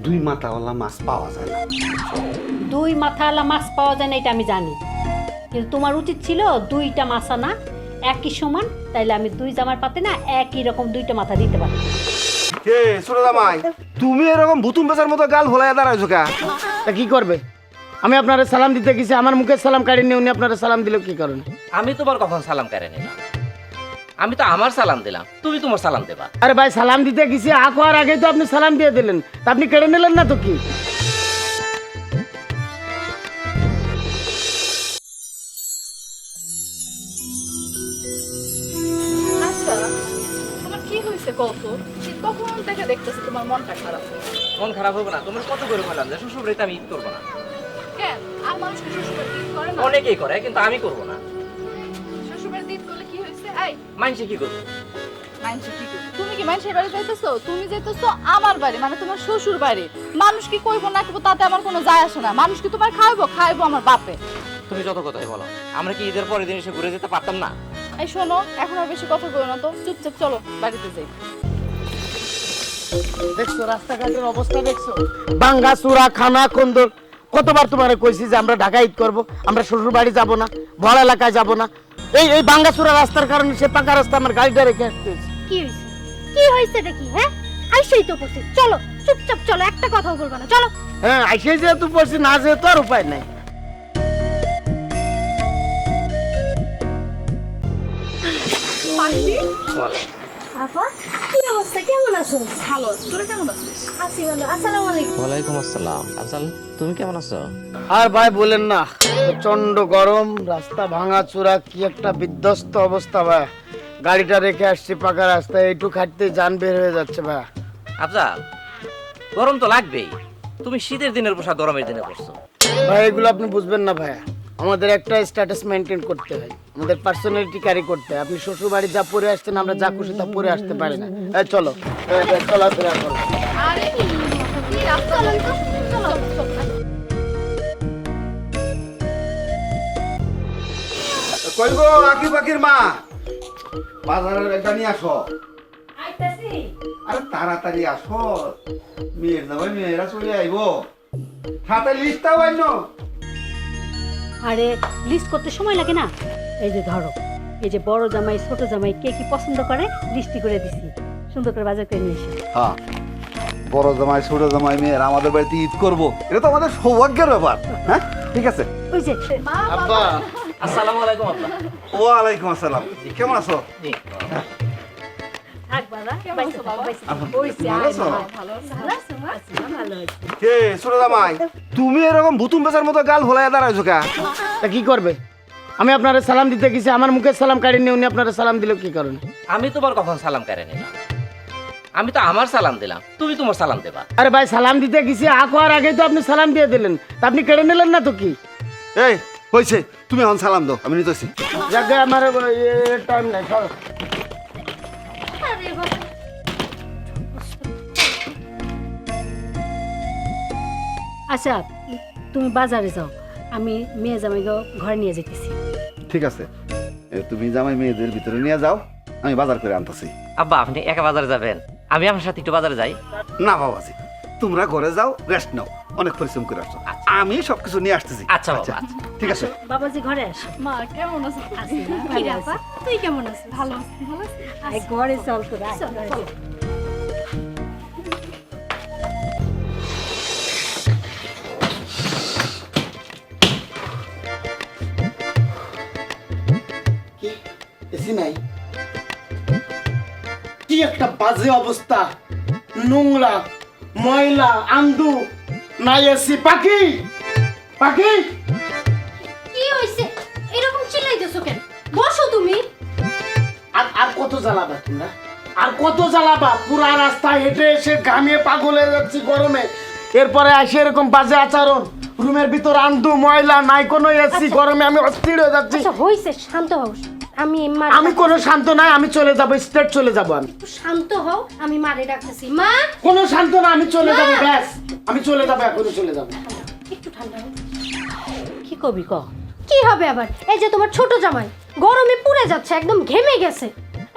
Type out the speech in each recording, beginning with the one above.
দুই মাথাওয়ালা মাছ পাওয়া যায় না। দুই মাথাওয়ালা মাছ পাওয়া যায় না এটা আমি জানি, কিন্তু তোমার উচিত ছিল দুইটা মাছ আনা একই সমান, তাইলে আমি দুই জামার পাতে না একই রকম দুইটা মাথা দিতে পারি। কে ছোট জামাই, তুমি এরকম ভুতুম বেচার মতো গাল ভোলাইয়া দাঁড়াইছো কা? তা কি করবে? আমি আপনারা সালাম দিতে গেছি, আমার মুখে সালাম কাড়িনি, উনি আপনারা সালাম দিল কি কারণে? আমি তোমার কখন সালাম কেড়ে নিলাম? আমি তো আমার সালাম দিলাম, তুমি তোমার সালাম দেবা। আরে ভাই সালাম দিতে গেছি, আঁকোয়ার আগেই তো আপনি সালাম দিয়ে দিলেন, তা আপনি কেড়ে নিলেন না তো কি? আচ্ছা, তোমার কি হয়েছে কত? তখন থেকে দেখতেছি তোমার মনটা খারাপ। মন খারাপ হবে না? তোমার কত করে বললাম যে শ্বশুর বাড়িতে আমি ঈদ করবো না। কেন? আর মানুষ শ্বশুরবাড়িতে ঈদ করে না? অনেকেই করে, কিন্তু আমি করবো না। শ্বশুরবাড়িতে ঈদ করলে কি হয়েছে? এই, মাইনসে কি করবো? মানুষ কি করবে? তুমি কি মানুষের বাড়ি যাইতেছো? তুমি যাইতেছো আমার বাড়ি, মানে তোমার শ্বশুর বাড়ি। মানুষ কি কইবো না কইবো তাতে আমার কোনো যায় আসে না। মানুষ কি তোমার খাইবো আমার বাপে। তুমি যত কথাই বলো, আমরা কি ঈদের পরের দিন এসে ঘুরে যেতে পারতাম না? এই শোনো, এখন আর বেশি কথা কইও না তো, চুপচাপ চলো বাড়িতে যাই। দেখছো রাস্তাঘাটের অবস্থা দেখছো? বাঙ্গা চূড়া খানা কন্দর, কতবার তোমারে কইছি যে আমরা ঢাকা ঈদ করবো, আমরা শ্বশুর বাড়ি যাবো না, ভরা এলাকায় যাবো না। এই বাঙ্গা চূড়া রাস্তার কারণে সে পাকা রাস্তা আমার গাড়িটা রেখে আসতে হয়েছে। কি হয়েছে? কি হয়েছে এটা কি? হ্যাঁ, আইসেই তো পড়ছি, চলো চুপচাপ চলো, একটা কথাও বলবো না, চলো। হ্যাঁ আইসে যেহেতু পড়ছি, না যেহেতু আর উপায় নাই। আপা, কি অবস্থা, কেমন আছো? ভালো আছি, তোরা কেমন আছিস? আছি ভালো। আসসালামু আলাইকুম। ওয়ালাইকুম আসসালাম। আফজাল, তুমি কেমন আছো? আর ভাই বলেন না, প্রচন্ড গরম, রাস্তা ভাঙা চূড়া, কি একটা বিধ্বস্ত অবস্থা ভাই। গাড়িটা রেখে আসছি পাকা রাস্তায়, এইটু খাটতে জান বের হয়ে যাচ্ছে ভাই। আফজাল, গরম তো লাগবেই। তুমি শীতের দিনের পোশাক গরমের দিনে পরছো। ভাই এগুলো আপনি বুঝবেন না ভাইয়া, আমাদের একটা স্ট্যাটাস মেনটেন করতে হয়, আমাদের পার্সোনালিটি ক্যারি করতে হয়। আপনি শ্বশুর বাড়ি যা পরে আসছেন, আমরা যা খুশি তা পরে আসতে পারি না। এই চলো, চলাফেরা করো। আরে কি রাস্তা চলো চলো চলো। কই গো আকি পাখির মা, বাজারের একটা নিয়ে আসো। আইতাছি। আরে তাড়াতাড়ি আসো, মেয়ের জামাই মেয়েরা চলে আইবো। হাতে লিস্টটা বাইন। আরে লিস্ট করতে সময় লাগে না? এই যে ধরো, এই যে বড় জামাই ছোট জামাই কে কি পছন্দ করে লিস্টি করে দিছি, সুন্দর করে বাজার করে নিয়ে এসে। হ্যাঁ, বড় জামাই ছোট জামাই মেয়ের আমাদের বাড়িতে ঈদ করবো, এটা তো আমাদের সৌভাগ্যের ব্যাপার। হ্যাঁ ঠিক আছে। ওই যে মা আব্বা, আসসালামু আলাইকুম আব্বা। ওয়ালাইকুম আসসালাম, কেমন আছো? থাক বাবা, কেমন আছো বাবা? ওইছে ভালো আয় আছো? মা। ভালো আছি। ভালো আছে। কে ছোট জামাই, তুমি এরকম ভুতুম বেচার মতো গাল ভোলাইয়া দাঁড়াইছো কা? তা কি করবে? আমি আপনারা সালাম দিতে গেছি, আমার মুখে সালাম কাড়িনি, উনি আপনারা সালাম দিল কি কারণে? আমি তোমার কখন সালাম কেড়ে নিলাম? আমি তো আমার সালাম দিলাম, তুমি তোমার সালাম দেবা। আরে ভাই সালাম দিতে গেছি, আঁকোয়ার আগেই তো আপনি সালাম দিয়ে দিলেন, তা আপনি কেড়ে নিলেন না তো কি? এই হয়েছে, তুমি এখন সালাম দাও, আমি নিতেছি। যাকে আমার টাইম নাই, চলো। আরে বাবা, আচ্ছা তুমি বাজারে যাও, আমি মেয়ে জামাই ঘরে নিয়ে যেতেছি। ঠিক আছে, তুমি জামাই মেয়েদের ভিতরে নিয়ে যাও, আমি বাজার করে আনতেছি। আব্বা, আপনি একা বাজারে যাবেন? আমি আপনার সাথে একটু বাজারে যাই। না বাবাজি, তোমরা ঘরে যাও, রেস্ট নাও, অনেক পরিশ্রম করে আসছো, আমি সবকিছু নিয়ে আসতেছি। আচ্ছা বাবা, আচ্ছা। ঠিক আছে। বাবাজি ঘরে আসো। মা কেমন আছো? আছি না, কি ভালো রে আছি। আপা, তুই কেমন আছিস? ভালো আছি, ভালো আছি। এই ঘরে চল তো রাখ। কি এসি নাই? কি একটা বাজে অবস্থা, নোংরা ময়লা আন্দু, নাই এসি। পাখি পাখি, কি হইছে? এরকম চিল্লাইতেছো কেন? বসো তুমি। আর আর কত জ্বালাবা তোমরা, আর কত জ্বালাবা? পুরা রাস্তা হেঁটে এসে ঘামিয়ে পাগল হয়ে যাচ্ছি গরমে, এরপরে আসে এরকম বাজে আচরণ, রুমের ভিতর আন্দু ময়লা, নাই কোনো এসি, গরমে আমি অস্থির হয়ে যাচ্ছি। আচ্ছা হইছে, শান্ত হও। আমি কোনো শান্ত নাই, আমি চলে যাবো, স্টেট চলে যাবো। আমি একটু শান্ত হও, আমি মারে ডাকতেছি। মা, কোনো শান্ত না, আমি চলে যাবো, ব্যাস আমি চলে যাবো, এখনই চলে যাবো। একটু ঠান্ডা হও। কি কবি ক? কি হবে আবার? এই যে তোমার ছোট জামাই গরমে পুড়ে যাচ্ছে, একদম ঘেমে গেছে।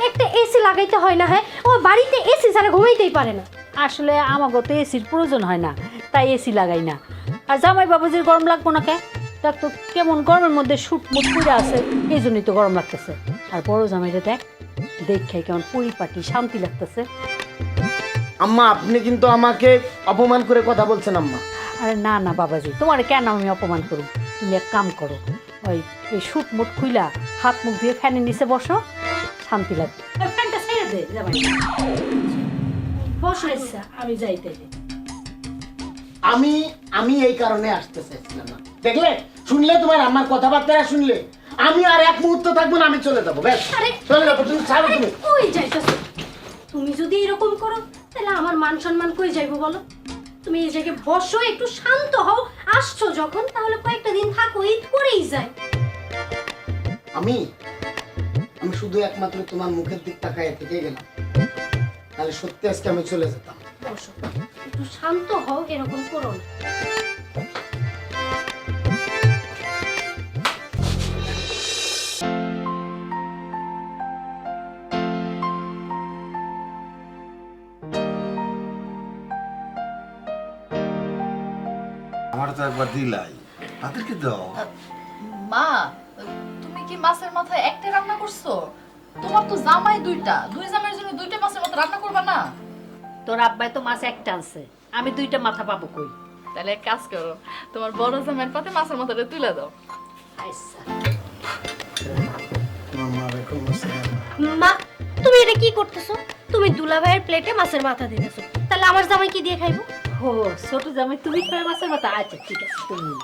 একটা এসি লাগাইতে হয় না? হ্যাঁ, ও বাড়িতে এসি ছাড়া ঘুমাইতেই পারে না। আসলে আমাকে তো এসির প্রয়োজন হয় না, তাই এসি লাগাই না। আর জামাই বাবাজির গরম লাগবো না কে? দেখ তো কেমন গরমের মধ্যে শুট মুট করে আছে, এই জন্যই তো গরম লাগতেছে। আর বড় জামাইটা দেখ, দেখে কেমন পরিপাটি শান্তি লাগতেছে। আম্মা আপনি কিন্তু আমাকে অপমান করে কথা বলছেন আম্মা। আরে না না বাবাজি, তোমার কেন আমি অপমান করব? তুমি এক কাম করো, ওই শুট মুট খুইলা হাত মুখ দিয়ে ফ্যানের নিচে বসো, শান্তি লাগবে। ওই ফ্যানটা ছেড়ে দে জামাই, বসো ইচ্ছা, আমি যাই তাইলে। আমি এই কারণে আসতে চাইছিলাম না। দেখলে, শুনলে তোমার আমার কথাবার্তা শুনলে আমি আর এক মুহূর্ত থাকবো না, আমি চলে যাবো। ব্যাস আরে চলে যাবো, তুমি ছাড়ো। তুমি কই যাইতেছো? তুমি যদি এরকম করো তাহলে আমার মান সম্মান কই যাইবো বলো? তুমি এই জায়গায় বসো, একটু শান্ত হও। আসছো যখন তাহলে কয়েকটা দিন থাকো, ঈদ করেই যায়। আমি শুধু একমাত্র তোমার মুখের দিক তাকায় থেকে গেলাম, তাহলে সত্যি আজকে আমি চলে যেতাম। বসো, একটু শান্ত হও, এরকম করো না। আমার তো একবার দিলাই, তাদেরকে দাও। মা, তুমি কি মাছের মাথায় একটা রান্না করছো? তোমার তো জামাই দুইটা, দুই জামাইয়ের জন্য দুইটা মাছের মাথা রান্না করবা না? তোর আব্বাই তো মাছ একটা আনছে, আমি দুইটা মাথা পাবো কই? তাহলে এক কাজ করো, তোমার বড় জামাইয়ের পাতে মাছের মাথাটা তুলে দাও। আচ্ছা মা, তুমি এটা কি করতেছো? তুমি দুলাভাইয়ের প্লেটে মাছের মাথা দিতেছো, তাহলে আমার জামাই কি দিয়ে খাইবো? ও ছোট জামাই তুমি খাবে মাছের মাথা? আচ্ছা ঠিক আছে, তুমি নাও।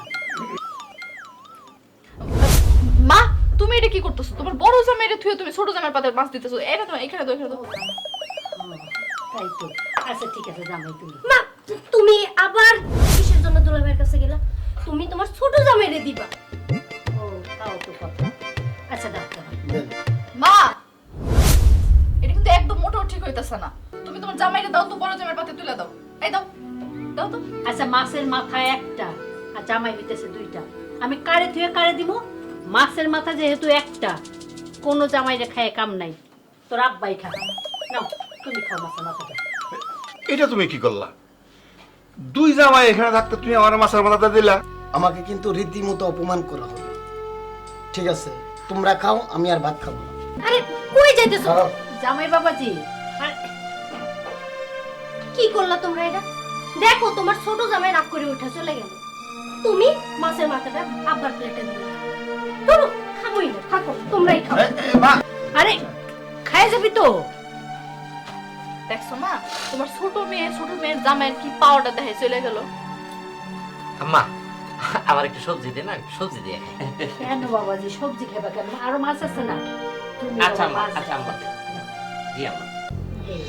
মা, তুমি এটা কি করতেছো? তোমার বড় জামাইরে থুয়ে তুমি ছোট জামাইয়ের পাতে মাছ দিতেছো। এটা তোমার এখানে দাও, এখানে দাও। তাই তো, আচ্ছা ঠিক আছে জামাই তুমি। মা, তুমি আবার কিসের জন্য দুলাভাইয়ের কাছে গেলা? তুমি তোমার ছোট জামাইরে দিবা। ও তাও তো কথা। আচ্ছা ডাক্তার, মা, এটা কিন্তু একদম মোটেও ঠিক হইতাছে না। তুমি তোমার জামাইরে দাও তো, বড় জামাইয়ের পাতে তুলে দাও। এই দাও, দাও তো। আচ্ছা মাছের মাথা একটা আর জামাই হইতেছে দুইটা, আমি কারে থুয়ে কারে দিব? মাছের মাথা যেহেতু একটা, কোনো জামাইরে খায় কাম নাই, তোর আব্বাই খা। নাও তুমি খাও মাছের মাথাটা। এটা তুমি কি করলা? দুই জামাই এখানে থাকতে তুমি আমার মাছের মাথাটা দিলা। আমাকে কিন্তু রীতিমতো অপমান করা হলো। ঠিক আছে, তোমরা খাও, আমি আর ভাত খাবো না। আরে কই যাইতেছো? জামাই বাবাজি, আর কি করলা তোমরা এটা? দেখো তোমার ছোট জামাই রাগ করে উঠে চলে গেল, তুমি মাছের মাথাটা আবার প্লেটে দিলে। ধরো, খাবোই না, থাকো, তোমরাই খাও। আরে খাই যাবি তো? দেখছো মা, তোমার ছোট মেয়ের জামাইয়ের কি পাওয়ারটা দেখে চলে গেল। আম্মা, আমার একটু সবজি দে না, একটু সবজি দিয়ে খাই। কেন বাবাজি সবজি খাবা কেন? আরো মাছ আছে না? তুমি আচ্ছা বাবা আম্মা, মাছ আচ্ছা আম্মা। জি আম্মা। এই,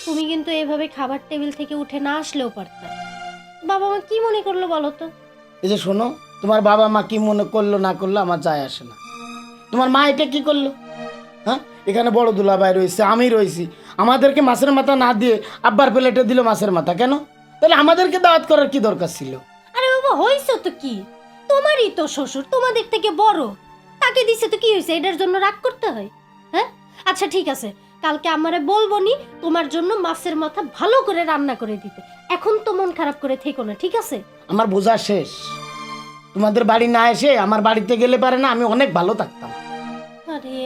তুমি কিন্তু এভাবে খাবার টেবিল থেকে উঠে না আসলেও পারতা। বাবা মা কি মনে করলো বলো তো? এই যে শোনো, তোমার বাবা মা কি মনে করলো না করলো আমার যায় আসে না। তোমার মা এটা কি করলো? হ্যাঁ, এখানে বড় দুলাভাই রয়েছে, আমি রয়েছি, আমাদেরকে মাছের মাথা না দিয়ে আব্বার প্লেটে দিল মাছের মাথা। কেন? তাহলে আমাদেরকে দাওয়াত করার কি দরকার ছিল? আরে বাবা, হইছে তো কি, তোমারই তো শ্বশুর, তোমাদের থেকে বড়, তাকে দিছে তো কি হয়েছে? এটার জন্য রাগ করতে হয়? হ্যাঁ, আচ্ছা ঠিক আছে, কালকে আমারে বলবো নি তোমার জন্য মাছের মাথা ভালো করে রান্না করে দিতে। এখন তো মন খারাপ করে থেকো না, ঠিক আছে? আমার বোঝা শেষ। তোমাদের বাড়ি না এসে আমার বাড়িতে গেলে পারে না, আমি অনেক ভালো থাকতাম। আরে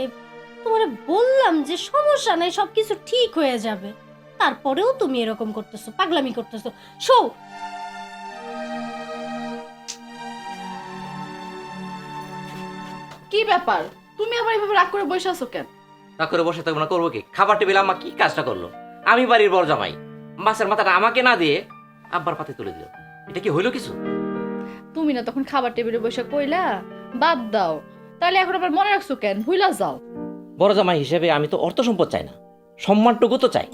তোমারে বললাম যে সমস্যা নাই, সবকিছু ঠিক হয়ে যাবে, তারপরেও তুমি এরকম করতেছো, পাগলামি করতেছো। শো, কি ব্যাপার, তুমি আবার এভাবে রাগ করে বসে আছো কেন? রাগ করে বসে থাকবো না, করবো কি? খাবার টেবিল আম্মা কি কাজটা করলো? আমি বাড়ির বড় জামাই, মাছের মাথাটা আমাকে না দিয়ে আব্বার পাতে তুলে দিল। এটা কি হইলো কিছু? তুমি না তখন খাবার টেবিলে বসে কইলা বাদ দাও, তাহলে এখন আবার মনে রাখছো কেন? ভুলা যাও। বড় জামাই হিসেবে আমি তো অর্থ সম্পদ চাই না, সম্মানটুকু তো চাই।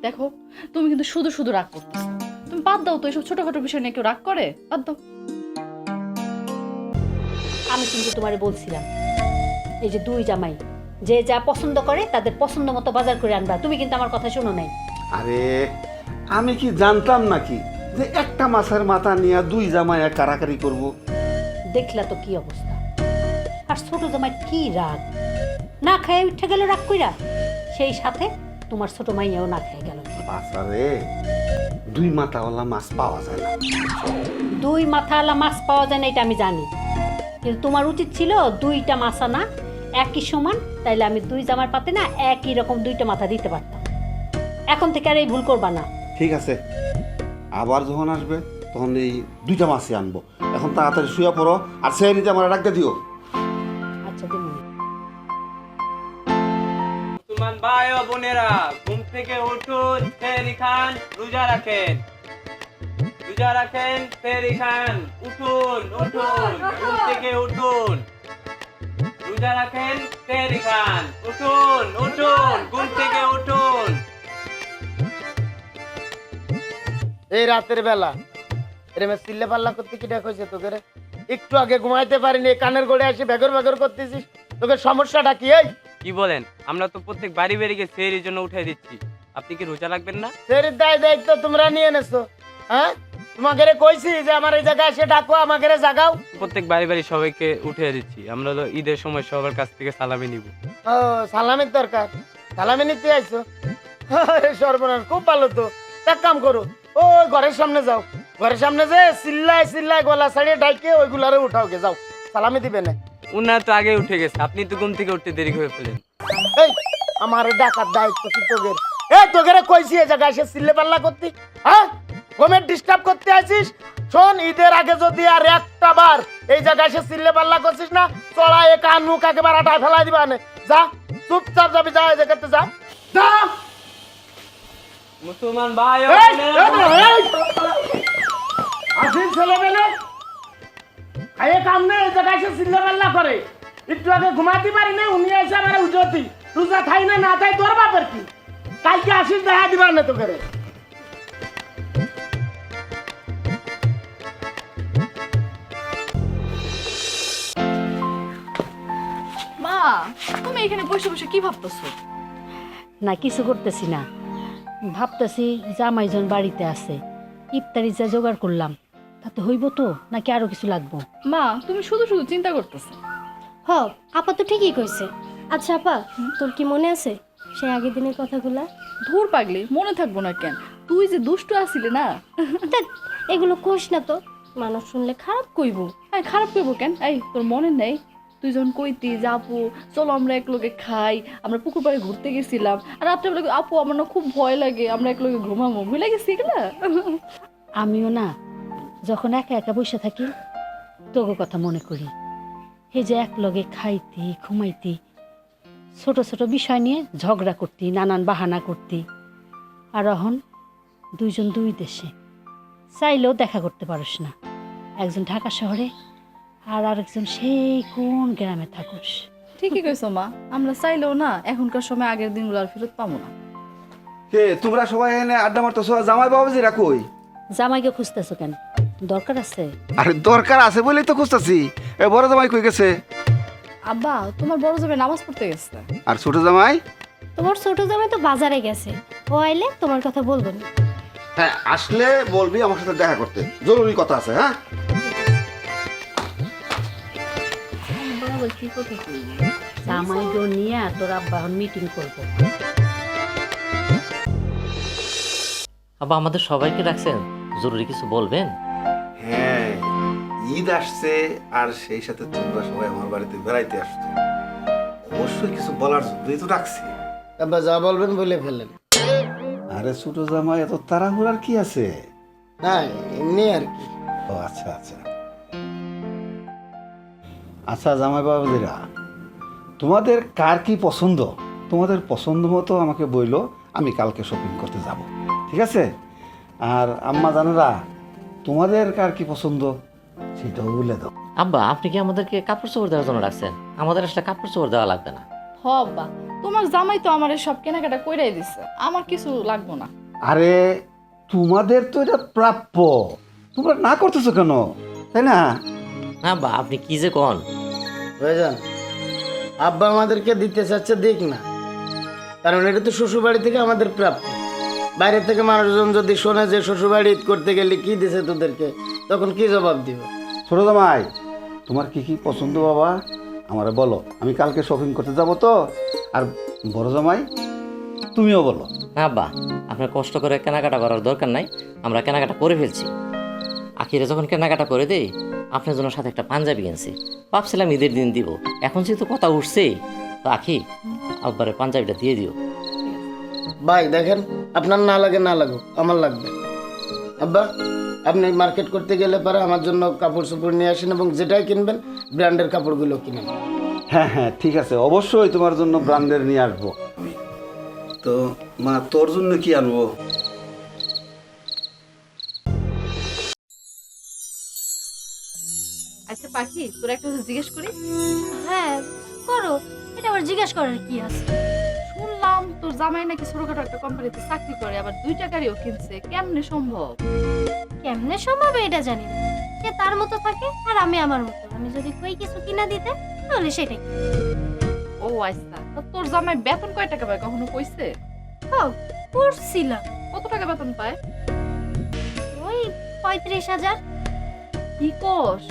দেখো, তুমি কিন্তু শুধু শুধু রাগ করতেছো। তুমি বাদ দাও তো, এইসব ছোটখাটো বিষয় নিয়ে কেউ রাগ করে? বাদ দাও। আমি কিন্তু তোমারে বলছিলাম, এই যে দুই জামাই যে যা পছন্দ করে তাদের পছন্দ মতো বাজার করে আনবা, তুমি কিন্তু আমার কথা শোনো নাই। আরে আমি কি জানতাম নাকি যে একটা মাছের মাথা নিয়ে দুই জামাই কারাকারি করব? দেখলা তো কি অবস্থা। আর ছোট জামাই কি রাগ, না খায় উঠে গেল রাগ কইরা, সেই সাথে তোমার ছোট মাইয়াও না খেয়ে গেল। বাজারে 2 মাথাওয়ালা মাছ পাওয়া যায় না। 2 মাথাওয়ালা মাছ পাওয়া যায় না এটা আমি জানি, কিন্তু তোমার উচিত ছিল 2টা মাছ আনা একই সমান, তাইলে আমি 2 জামার পাতে না একই রকম 2টা মাথা দিতে পারতাম। এখন থেকে আর এই ভুল করবা না। ঠিক আছে, আবার যখন আসবে তখন এই 2টা মাছই আনবো। এখন তাড়াতাড়ি শুয়ে পড়ো, আর সেই নিতে আমার ডাকতে দিও। আচ্ছা দিমুনি। মুসলমান ভাই ও বোনেরা, ঘুম থেকে উঠুন, সেহরি খান, রোজা রাখেন। রোজা রাখেন, সেহরি খান, উঠুন উঠুন, ঘুম থেকে উঠুন। রোজা রাখেন, সেহরি খান, উঠুন উঠুন, ঘুম থেকে উঠুন। এই রাতের বেলা এরমে চিল্লে পাল্লা করতে কি ডাক হয়েছে তোকে রে? একটু আগে ঘুমাইতে পারিনি, কানের গোড়ে এসে বেগর বেগর করতেছিস, তোকে সমস্যাটা কি? এই কি বলেন? আমরা তো প্রত্যেক বাড়ি বাড়িকে সেহরির জন্য উঠাই দিচ্ছি, আপনি কি রোজা রাখবেন না? সেরির দায়িত্ব তোমরা নিয়ে এনেছো, হ্যাঁ? তোমাকে রে কইছি যে আমার এই জায়গায় এসে ডাকো, আমাকে রে জাগাও। প্রত্যেক বাড়ি বাড়ি সবাইকে উঠিয়ে দিচ্ছি, আমরা তো ঈদের সময় সবার কাছ থেকে সালামি নিব। ও সালামির দরকার, সালামি নিতে আইছো? আরে সর্বনাশ, খুব ভালো তো। এক কাম করো, ও ঘরের সামনে যাও, ঘরের সামনে যে চিল্লায় চিল্লায় গলা ছাড়িয়ে ডাইকে ওইগুলারে উঠাও গে, যাও সালামি দিবে না। উনার তো আগে উঠে গেছে, আপনি তো ঘুম থেকে উঠতে দেরি করে ফেলেন। এই আমার ডাকার দায়িত্ব কি তোদের? এই তোকে রে কইছি এই জায়গায় এসে চিল্লে পাল্লা করতে, হ্যাঁ? ঘুমের ডিস্টার্ব করতে আসিস? শোন, ঈদের আগে যদি আর একটা বার এই জায়গায় এসে চিল্লে পাল্লা করছিস না, চড়া এ কান মুখ একেবারে আটায় ফেলাই দিবা না। যা, চুপচাপ যাবি, যা এই জায়গাতে যা, যা। মুসলমান ভাই ও এই, বোনেরা, এই, আসিস ছেলেবেলে খাইয়ে কাম নেই, এই জায়গায় এসে চিল্লে পাল্লা করে। একটু আগে ঘুমাতে পারি না, উনি এসে আমার উঠতি, রোজা খাই না না খাই তোর বাপের কি? কালকে আসিস, দেখা দিবা না তোকে রে। মা, তুমি এখানে বসে বসে কি ভাবতেছো? না কিছু করতেছি না, ভাবতেছি জামাইজন বাড়িতে আছে, ইফতারি যা জোগাড় করলাম তাতে হইব তো, নাকি আরো কিছু লাগবো? মা, তুমি শুধু শুধু চিন্তা করতেছো। হ, আপা তো ঠিকই কইছে। আচ্ছা আপা, তোর কি মনে আছে সেই আগের দিনের কথাগুলা? ধুর পাগলি, মনে থাকবো না কেন? তুই যে দুষ্টু আছিলি না। ধ্যাৎ, এগুলো কোষ না তো, মানুষ শুনলে খারাপ কইব। এই খারাপ করবো কেন? এই তোর মনে নেই তুই যখন কইতি যে আপু চলো আমরা এক লগে খাই, আমরা পুকুর পাড়ে ঘুরতে গেছিলাম, আর রাত্রেবেলা আপু আমার না খুব ভয় লাগে, আমরা এক লগে ঘুমাবো, ভুলে গেছি এগুলা? আমিও না যখন একা একা বসে থাকি তোকে কথা মনে করি, এই যে এক লগে খাইতি ঘুমাইতি, ছোট ছোট বিষয় নিয়ে ঝগড়া করতি, নানান বাহানা করতি, আর এখন 2জন 2 দেশে, চাইলেও দেখা করতে পারস না। একজন ঢাকা শহরে আর আরেকজন সেই কোন গ্রামে থাকুস। ঠিকই কইছো মা, আমরা চাইলেও না এখনকার সময় আগের দিনগুলো আর ফেরত পাবো না। কে তোমরা সবাই এনে আড্ডা মারতেছো, জামাই বাবাজিরা কই? জামাইকে খুঁজতেছো কেন? দরকার আছে? আরে দরকার আছে বলেই তো খুঁজতেছি। এ বড় জামাই কই গেছে? আব্বা, তোমার বড় জামাই নামাজ পড়তে গেছে। আর ছোট জামাই? তোমার ছোট জামাই তো বাজারে গেছে, ও আইলে তোমার কথা বলবো না। হ্যাঁ, আসলে বলবি আমার সাথে দেখা করতে, জরুরি কথা আছে। হ্যাঁ, জামাইকে নিয়ে তোর আব্বা এখন মিটিং করবো। আব্বা আমাদের সবাইকে ডাকছেন, জরুরি কিছু বলবেন? হ্যাঁ, ঈদ আসছে আর সেই সাথে তোমরা সবাই আমার বাড়িতে বেড়াইতে আসছো, অবশ্যই কিছু বলার জন্যই তো ডাকছি। আব্বা যা বলবেন বলে ফেলেন। আরে ছোট জামাই, এত তাড়াহুড়ার কি আছে? না এমনি আর কি। ও আচ্ছা আচ্ছা আচ্ছা, জামাই বাবাজিরা তোমাদের কার কি পছন্দ, তোমাদের পছন্দ মতো আমাকে বইলো, আমি কালকে শপিং করতে যাব, ঠিক আছে? আর আম্মা জানেরা তোমাদের কার কি পছন্দ সেটাও বলে দাও। আব্বা আপনি কি আমাদেরকে কাপড় চোপড় দেওয়ার জন্য রাখছেন? আমাদের আসলে কাপড় চোপড় দেওয়া লাগবে না। হ আব্বা, তোমার জামাই তো আমার সব কেনাকাটা কইরাই দিচ্ছে, আমার কিছু লাগবো না। আরে তোমাদের তো এটা প্রাপ্য, তোমরা না করতেছো কেন, তাই না? আব্বা আপনি কি যে কন? ভাইজান, আব্বা আমাদেরকে দিতে চাচ্ছে দিক না, কারণ এটা তো শ্বশুরবাড়ি থেকে আমাদের প্রাপ্য। বাইরে থেকে মানুষজন যদি শোনে যে শ্বশুরবাড়ি ঈদ করতে গেলে কি দিছে তোদেরকে, তখন কি জবাব দিব? ছোট জামাই, তোমার কি কি পছন্দ বাবা আমারে বলো, আমি কালকে শপিং করতে যাব তো। আর বড় জামাই তুমিও বলো। না আব্বা, আপনার কষ্ট করে কেনাকাটা করার দরকার নাই, আমরা কেনাকাটা করে ফেলছি। আখিরে যখন কেনাকাটা করে দেই, আপনার জন্য সাথে একটা পাঞ্জাবি কিনছি, ভাবছিলাম ঈদের দিন দিব। এখন যেহেতু কথা উঠছেই, তো আখি আব্বারে পাঞ্জাবিটা দিয়ে দিও। ভাই দেখেন, আপনার না লাগে না লাগুক, আমার লাগবে। আব্বা, আপনি মার্কেট করতে গেলে পরে আমার জন্য কাপড় চোপড় নিয়ে আসেন এবং যেটাই কিনবেন ব্র্যান্ডের কাপড়গুলো কিনেন। হ্যাঁ হ্যাঁ ঠিক আছে, অবশ্যই তোমার জন্য ব্র্যান্ডের নিয়ে আসবো আমি। তো মা, তোর জন্য কি আনবো? আচ্ছা পাখি, তোরা একটা কথা জিজ্ঞেস করি। হ্যাঁ করো, এটা আবার জিজ্ঞেস করার কি আছে? শুনলাম তোর জামাই নাকি ছোটখাটো একটা কোম্পানিতে চাকরি করে, আবার 2টা গাড়িও কিনছে, কেমনে সম্ভব? কেমনে সম্ভব এটা জানি না। সে তার মতো থাকে আর আমি আমার মতো। আমি যদি কই কিছু কিনা দিতে তাহলে সেটাই। ও আচ্ছা, তা তোর জামাই বেতন কয় টাকা পায় কখনো কইছে? ও করছিলাম, কত টাকা বেতন পায়? ওই 35,000। কি কস?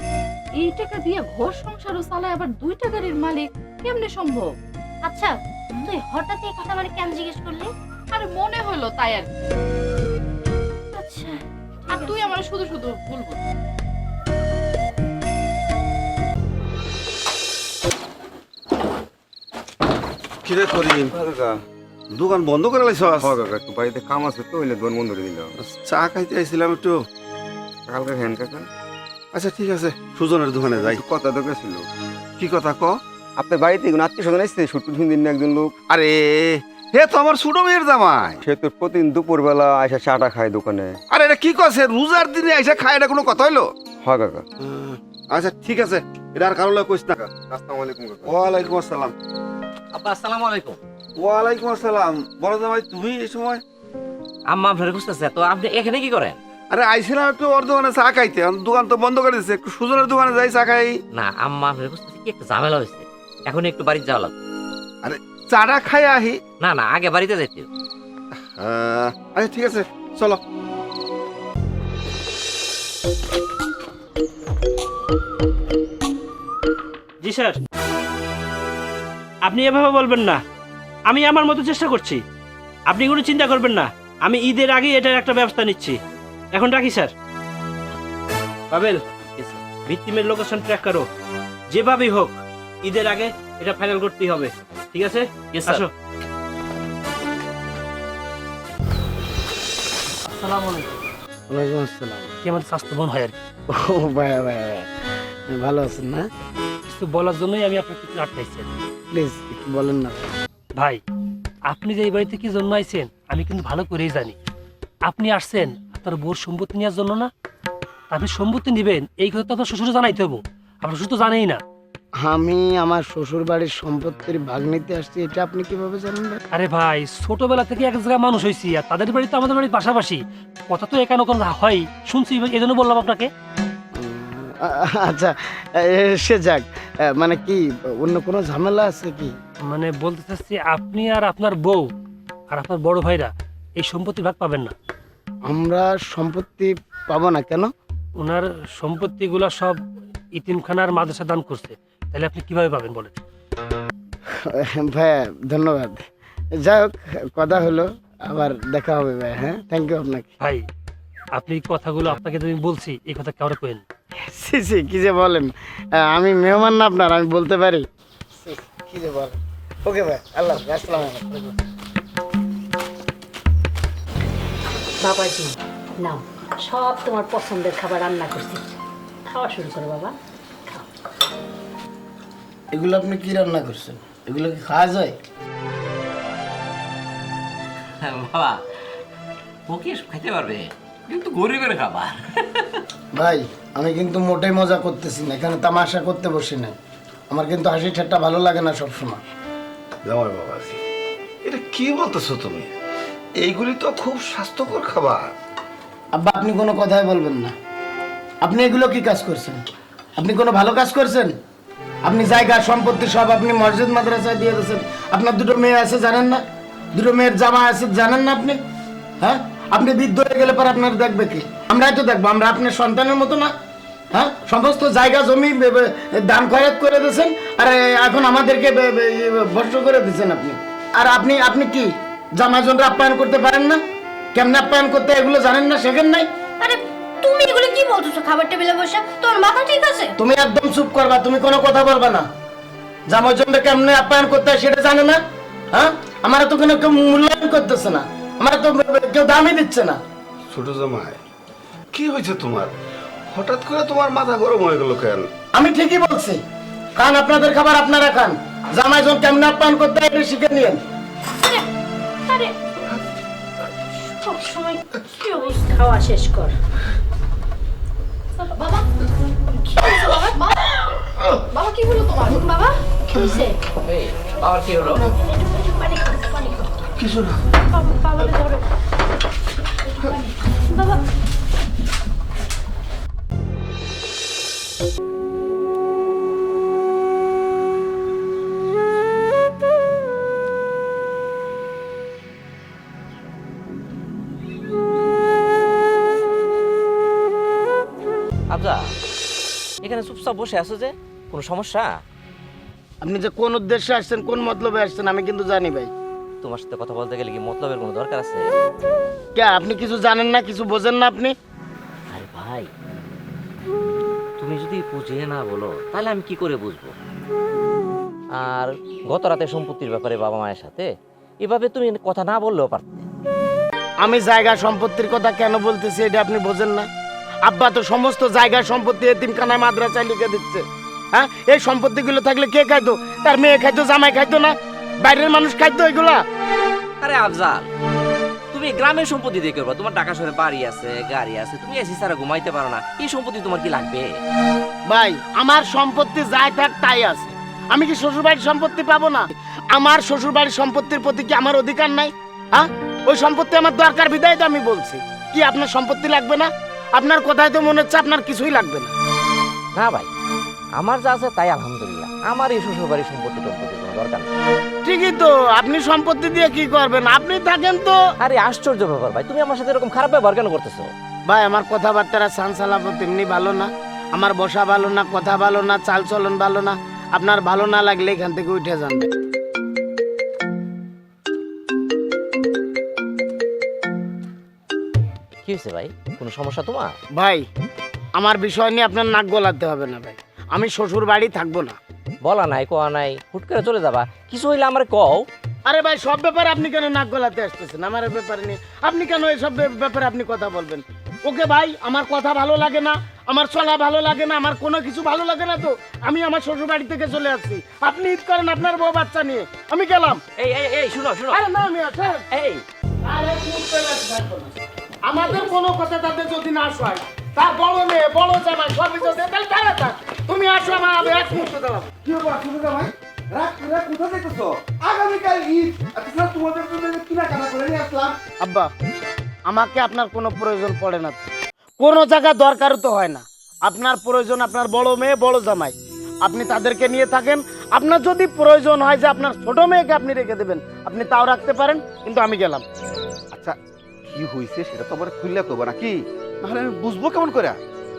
এই টাকা দিয়ে ঘর সংসারও চালায়, আবার 2টা গাড়ির মালিক, কেমনে সম্ভব? আচ্ছা তুই হঠাৎ এই কথা মানে কেন জিজ্ঞেস করলি? আরে মনে হলো তাই আর কি। আচ্ছা আর তুই আমার শুধু শুধু বলবো। কিরে করিম, দোকান বন্ধ করে লাইছ? কাকা একটু বাড়িতে কাম আছে তো, ওইলে দোকান বন্ধ করে দিলাম। চা খাইতে আইছিলাম একটু। কালকে হ্যান কাকা, আচ্ছা ঠিক আছে, সুজনের দোকানে যাই। একটু কথা দরকার ছিল। কি কথা ক? আপনার বাড়িতে কোনো আত্মীয় স্বজন আসছে? ছুটি দিন একজন লোক, আরে হে তো আমার ছোট মেয়ের জামাই। সে তো প্রতিদিন দুপুরবেলা আইসা চাটা খায় দোকানে। আরে এটা কি করছে, রোজার দিনে আইসা খায়, এটা কোনো কথা হইলো? হয় কাকা। আচ্ছা ঠিক আছে, এটা আর কারো কইস না। আসসালামু আলাইকুম কাকা। ওয়ালাইকুম আসসালাম। আব্বা আসসালামু আলাইকুম। ওয়ালাইকুম আসসালাম। বড় জামাই তুমি এই সময়? আম্মা আপনার খুঁজতেছে, তো আপনি এখানে কি করেন? আরে আইছিলাম একটু ওর দোকানে চা খাইতে, দোকান তো বন্ধ করে দিচ্ছে, একটু সুজনের দোকানে যাই চা খাই। না আম্মা আপনার খুঁজতেছে, কি একটা ঝামেলা হয়েছে, এখন একটু বাড়িতে যাওয়া লাগবে। আরে চাটা খাই আহি। না না, আগে বাড়িতে যাইতে। আচ্ছা ঠিক আছে, চলো। জি স্যার, আপনি এভাবে বলবেন না, আমি আমার মতো চেষ্টা করছি, আপনি কোনো চিন্তা করবেন না, আমি ঈদের আগে এটার একটা ব্যবস্থা নিচ্ছি। এখন রাখি স্যার। পাবেল, ভিকটিমের লোকেশন ট্র্যাক করো, যেভাবেই হোক ঈদের আগে এটা ফাইনাল করতেই হবে, ঠিক আছে? আসো। আসসালামু আলাইকুম। ওয়ালাইকুম আসসালাম। কি আমার স্বাস্থ্য মন হয় আর কি, ও ভাই ভাই ভাই, ভালো আছেন না? কিছু বলার জন্যই আমি আপনাকে একটু আটকাইছি। প্লিজ একটু বলেন না। ভাই, আপনি যে এই বাড়িতে কি জন্য আইছেন আমি কিন্তু ভালো করেই জানি। আপনি আসছেন আপনার বউর সম্পত্তি নেওয়ার জন্য না? আপনি সম্পত্তি নেবেন এই কথা তো আপনার শ্বশুরে জানাইতে হবো, আপনার শ্বশুর তো জানেই না। আমি আমার শ্বশুর বাড়ির সম্পত্তির ভাগ নিতে আসছি, এটা আপনি কিভাবে জানেন ভাই? আরে ভাই, ছোটবেলা থেকে এক জায়গায় মানুষ হয়েছি, আর তাদের বাড়ি তো আমাদের বাড়ির পাশাপাশি, কথা তো একানো কোনো হয় শুনছি, এই জন্য বললাম আপনাকে। আচ্ছা সে যাক, মানে কি অন্য কোনো ঝামেলা আছে কি? মানে বলতে চাচ্ছি, আপনি আর আপনার বউ আর আপনার বড় ভাইরা এই সম্পত্তির ভাগ পাবেন না। আমরা সম্পত্তি পাবো না কেন? ওনার সম্পত্তিগুলো সব ইতিমখানার মাদ্রাসা দান করছে, তাহলে আপনি কিভাবে পাবেন বলেন? ভাইয়া ধন্যবাদ। যাই হোক, কথা হলো, আবার দেখা হবে ভাই। হ্যাঁ, থ্যাংক ইউ আপনাকে। ভাই, আপনি কথাগুলো আপনাকে যদি আমি বলছি, এই কথা কাউরে কইেন। সি সি, কি যে বলেন, আমি মেহমান না আপনার, আমি বলতে পারি। কি যে বলেন। ওকে ভাই, আল্লাহ হাফেজ, আসসালামু আলাইকুম। বাবাজি নাও, সব তোমার পছন্দের খাবার রান্না করছি, খাওয়া শুরু করো বাবা। এগুলো আপনি কি রান্না করছেন? এগুলো কি খাওয়া যায়? বাবা, ও কি এসব খাইতে পারবে? কিন্তু গরিবের খাবার। ভাই, আমি কিন্তু মোটেই মজা করতেছি না, এখানে তামাশা করতে বসি না। আমার কিন্তু হাসি ঠাট্টা ভালো লাগে না সবসময়। জামাই বাবাজি, এটা কি বলতেছো তুমি? এইগুলি তো খুব স্বাস্থ্যকর খাবার। আব্বা, আপনি কোনো কথাই বলবেন না। আপনি এগুলো কি কাজ করছেন? আপনি কোনো ভালো কাজ করছেন? আপনি জায়গা সম্পত্তি সব আপনি মসজিদ মাদ্রাসায় দিয়ে দিয়েছেন। আপনার 2টো মেয়ে আছে জানেন না? 2টো মেয়ের জামা আছে জানেন না আপনি? হ্যাঁ, আপনি বৃদ্ধ হয়ে গেলে পর আপনার দেখবে কি? আমরাই তো দেখবো। আমরা আপনার সন্তানের মতো না? হ্যাঁ, সমস্ত জায়গা জমি দান খয়রাত করে দিয়েছেন, আর এখন আমাদেরকে ভস্ম করে দিচ্ছেন আপনি। আর আপনি কি জামাইজনরা আপ্যায়ন করতে পারেন না? কেমনে আপ্যায়ন করতে এগুলো জানেন না, শেখেন নাই? আরে তুমি এগুলো কি বলছো খাবার টেবিলে বসে? তোমার মাথা ঠিক আছে? তুমি একদম চুপ করবা, তুমি কোনো কথা বলবা না। জামাইজনরা কেমনে আপ্যায়ন করতে হয় সেটা জানে না? হ্যাঁ, আমার তো কোনো কেউ মূল্যায়ন করতেছে না, আমার তো কেউ দামই দিচ্ছে না। ছোট জামাই, কি হয়েছে তোমার? হঠাৎ করে তোমার মাথা গরম হয়ে গেল কেন? আমি ঠিকই বলছি, খান আপনাদের খাবার আপনারা খান, জামাইজন কেমনে আপ্যায়ন করতে হয় এটা শিখে নিয়েন। আরে আরে সব সময় কি অবস্থা? খাওয়া শেষ কর। বাবা কি হয়েছে বাবা? বাবা কি হলো তোমার? বাবা কি হয়েছে? বাবার কি হলো? কিছু না। বাবারে ধরো বাবা। আবজা, এখানে চুপচাপ বসে আছো যে, কোনো সমস্যা? আপনি যে কোন উদ্দেশ্যে আসছেন, কোন মতলবে আসছেন আমি কিন্তু জানি ভাই। তোমার সাথে কথা বলতে গেলে কি মতলবের কোনো দরকার আছে? কে আপনি কিছু জানেন না, কিছু বোঝেন না আপনি? আরে ভাই, তুমি যদি বুঝিয়ে না বলো তাহলে আমি কি করে বুঝবো? আর গত রাতে সম্পত্তির ব্যাপারে বাবা মায়ের সাথে এভাবে তুমি কথা না বললেও পারতে। আমি জায়গা সম্পত্তির কথা কেন বলতেছি এটা আপনি বোঝেন না? আব্বা তো সমস্ত জায়গা সম্পত্তি এতিমখানায় মাদ্রাসায় লিখে দিচ্ছে। হ্যাঁ, এই সম্পত্তিগুলো থাকলে কে খাইতো? তার মেয়ে খাইতো, জামাই খাইতো না? বাইরের মানুষ খাইতো এগুলা? আরে আফজাল, তুমি গ্রামের সম্পত্তি দিয়ে করবা, তোমার ঢাকা শহরে বাড়ি আছে, গাড়ি আছে, তুমি এসি ছাড়া ঘুমাইতে পারো না, এই সম্পত্তি তোমার কি লাগবে? ভাই, আমার সম্পত্তি যাই থাক তাই আছে। আমি কি শ্বশুরবাড়ির সম্পত্তি পাবো না? আমার শ্বশুরবাড়ির সম্পত্তির প্রতি কি আমার অধিকার নাই? হ্যাঁ, ওই সম্পত্তি আমার দরকার, বিদায় তো আমি বলছি। কি আপনার সম্পত্তি লাগবে না? আপনার কথায় তো মনে হচ্ছে আপনার কিছুই লাগবে না। না ভাই, আমার যা আছে তাই আলহামদুলিল্লাহ, আমার এই শ্বশুর বাড়ির সম্পত্তি টম্পত্তির কোনো দরকার নেই। ঠিকই তো, আপনি সম্পত্তি দিয়ে কি করবেন? আপনি থাকেন তো। আরে আশ্চর্য ব্যাপার ভাই, তুমি আমার সাথে এরকম খারাপ ব্যবহার কেন করতেছো? ভাই, আমার কথাবার্তারা সানসালাপো তেমনি ভালো না, আমার বসা ভালো না, কথা ভালো না, চাল চলন ভালো না। আপনার ভালো না লাগলে এখান থেকে উঠে যান। কি হয়েছে ভাই, কোনো সমস্যা তোমার? ভাই, আমার বিষয় নিয়ে আপনার নাক গলাতে হবে না ভাই। আমি শ্বশুর বাড়ি থাকবো না। বলা নাই কোয়া নাই, হুট করে চলে যাবা, কিছু হইলে আমার কও। আরে ভাই, সব ব্যাপারে আপনি কেন নাক গলাতে আসতেছেন? আমার ব্যাপারে নিয়ে আপনি কেন এসব ব্যাপারে আপনি কথা বলবেন? ওকে ভাই, আমার কথা ভালো লাগে না, আমার চলা ভালো লাগে না, আমার কোনো কিছু ভালো লাগে না, তো আমি আমার শ্বশুর বাড়ি থেকে চলে আসছি। আপনি ঈদ করেন আপনার বউ বাচ্চা নিয়ে, আমি গেলাম। এই এই এই শুনো শুনো, আরে না, আমি আছি। এই আরে মুখতে লাগবে না। আমাদের কোনো কথা তাদের যদি না শোয়, তার বড় মেয়ে বড় জামাই সব কিছু দিয়ে তাহলে তারা থাক। তুমি আসো, আমার আমি এক মুহূর্তে দাঁড়াবো। কি হবো ছোট জামাই? রাগ করে কোথায় দেখতেছো? আগামীকাল ঈদ, আচ্ছা তোমাদের জন্য কেনাকাটা করে নিয়ে আসলাম। আব্বা, আমাকে আপনার কোনো প্রয়োজন পড়ে না, কোনো জায়গা দরকারও তো হয় না। আপনার প্রয়োজন আপনার বড় মেয়ে বড় জামাই, আপনি তাদেরকে নিয়ে থাকেন। আপনার যদি প্রয়োজন হয় যে আপনার ছোট মেয়েকে আপনি রেখে দেবেন, আপনি তাও রাখতে পারেন, কিন্তু আমি গেলাম। আচ্ছা, কি হয়েছে সেটা তো আবার খুললে করবো নাকি? নাহলে আমি বুঝবো কেমন করে?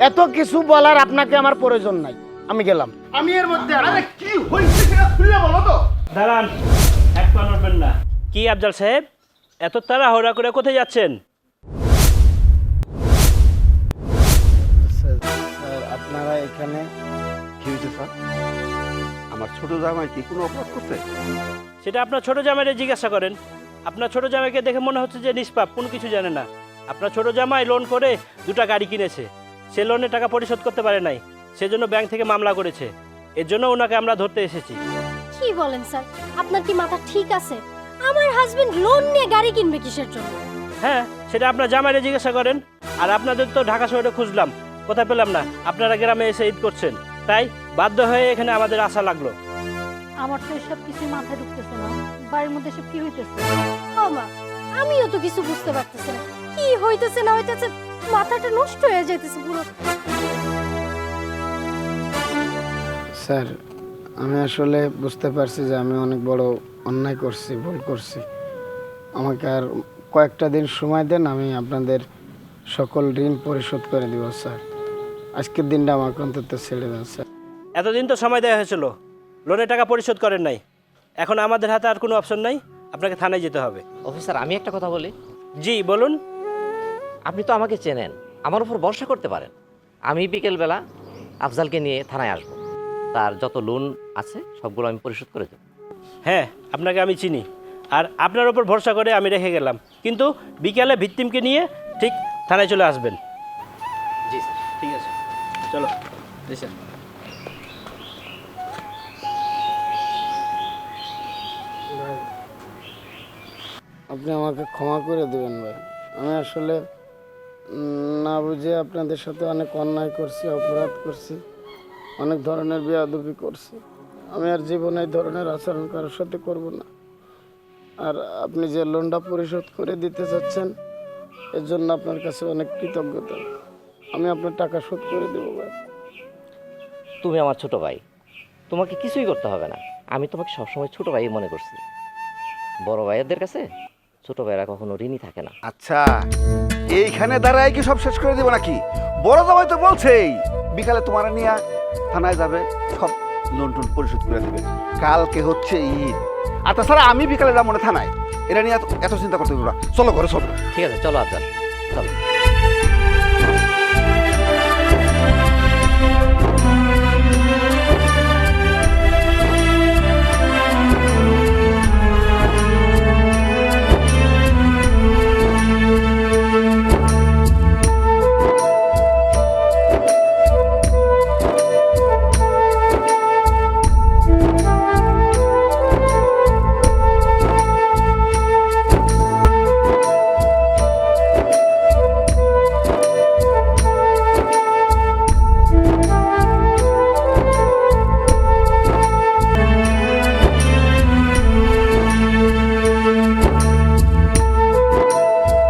এত কিছু বলার আপনাকে আমার প্রয়োজন নাই, আমি গেলাম। আমি এর মধ্যে আরে কি হয়েছে সেটা খুললে বলো তো। দাঁড়ান, এক পা নড়বেন না। কি আফজাল সাহেব, এত তাড়াহুড়া করে কোথায় যাচ্ছেন? স্যার, আপনারা এখানে? কি হয়েছে স্যার? আমার ছোট জামাই কি কোনো অপরাধ করছে? সেটা আপনার ছোট জামাইরে জিজ্ঞাসা করেন। আপনার ছোট জামাইকে দেখে মনে হচ্ছে যে নিষ্পাপ, কোনো কিছু জানে না। আপনার ছোট জামাই লোন করে 2টা গাড়ি কিনেছে, সে লোনের টাকা পরিশোধ করতে পারে নাই, সেজন্য ব্যাংক থেকে মামলা করেছে। এর জন্য ওনাকে আমরা ধরতে এসেছি। কি বলেন স্যার? আপনার কি মাথা ঠিক আছে? আমার হাজবেন্ড লোন নিয়ে গাড়ি কিনবে কিসের জন্য? হ্যাঁ, সেটা আপনার জামাইরে জিজ্ঞাসা করেন। আর আপনাদের তো ঢাকা শহরে খুঁজলাম, কোথায় পেলাম না। আপনারা গ্রামে এসে ঈদ করছেন, তাই বাধ্য হয়ে এখানে আমাদের আসা লাগলো। আমার তো এসব কিছু মাথায় ঢুকতেছে না, বাড়ির মধ্যে সব কি হইতেছে? ও মা, আমিও তো কিছু বুঝতে পারতেছি না কি হইতেছে না হইতেছে, মাথাটা নষ্ট হয়ে যাইতেছে পুরো। স্যার, আমি আসলে বুঝতে পারছি যে আমি অনেক বড় অন্যায় করছি, ভুল করছি। আমাকে আর কয়েকটা দিন সময় দেন, আমি আপনাদের সকল ঋণ পরিশোধ করে দিব স্যার। আজকের দিনটা আমাকে অন্তত ছেড়ে দেন স্যার। এতদিন তো সময় দেওয়া হয়েছিল, লোনের টাকা পরিশোধ করেন নাই। এখন আমাদের হাতে আর কোনো অপশন নাই, আপনাকে থানায় যেতে হবে। অফিসার আমি একটা কথা বলি, জি বলুন। আপনি তো আমাকে চেনেন, আমার উপর ভরসা করতে পারেন। আমি বিকেলবেলা আফজালকে নিয়ে থানায় আসব, তার যত লোন আছে সবগুলো আমি পরিশোধ করে দেব। হ্যাঁ, আপনাকে আমি চিনি, আর আপনার ওপর ভরসা করে আমি রেখে গেলাম, কিন্তু বিকেলে ভিকটিমকে নিয়ে ঠিক থানায় চলে আসবেন। জি স্যার। ঠিক আছে, চলো। জি স্যার। আপনি আমাকে ক্ষমা করে দেবেন ভাই, আমি আসলে না বুঝে আপনাদের সাথে অনেক অন্যায় করছি, অপরাধ করছি, অনেক ধরনের বেয়াদবি করছি। আমি আর জীবনে এই ধরনের আচরণ কারোর সাথে করব না। আর আপনি যে লোনটা পরিশোধ করে দিতে চাচ্ছেন এর জন্য আপনার কাছে অনেক কৃতজ্ঞতা। আমি আপনার টাকা শোধ করে দেবো ভাই। তুমি আমার ছোট ভাই, তোমাকে কিছুই করতে হবে না। আমি তোমাকে সবসময় ছোট ভাই মনে করছি। বড় ভাইয়ের কাছে ছোট ভাইয়েরা কখনো ঋণী থাকে না। আচ্ছা, এইখানে দাঁড়ায় কি সব শেষ করে দিব নাকি? বড় জামাই তো বলছেই বিকালে তোমার নিয়ে থানায় যাবে, সব লোন টোন পরিশোধ করে দেবে। কালকে হচ্ছে ঈদ, আর তাছাড়া আমি বিকালে যাবো না থানায়, এটা নিয়ে এত চিন্তা করতে দেবো না। চলো ঘরে চলো। ঠিক আছে, চলো আফজাল, চলো।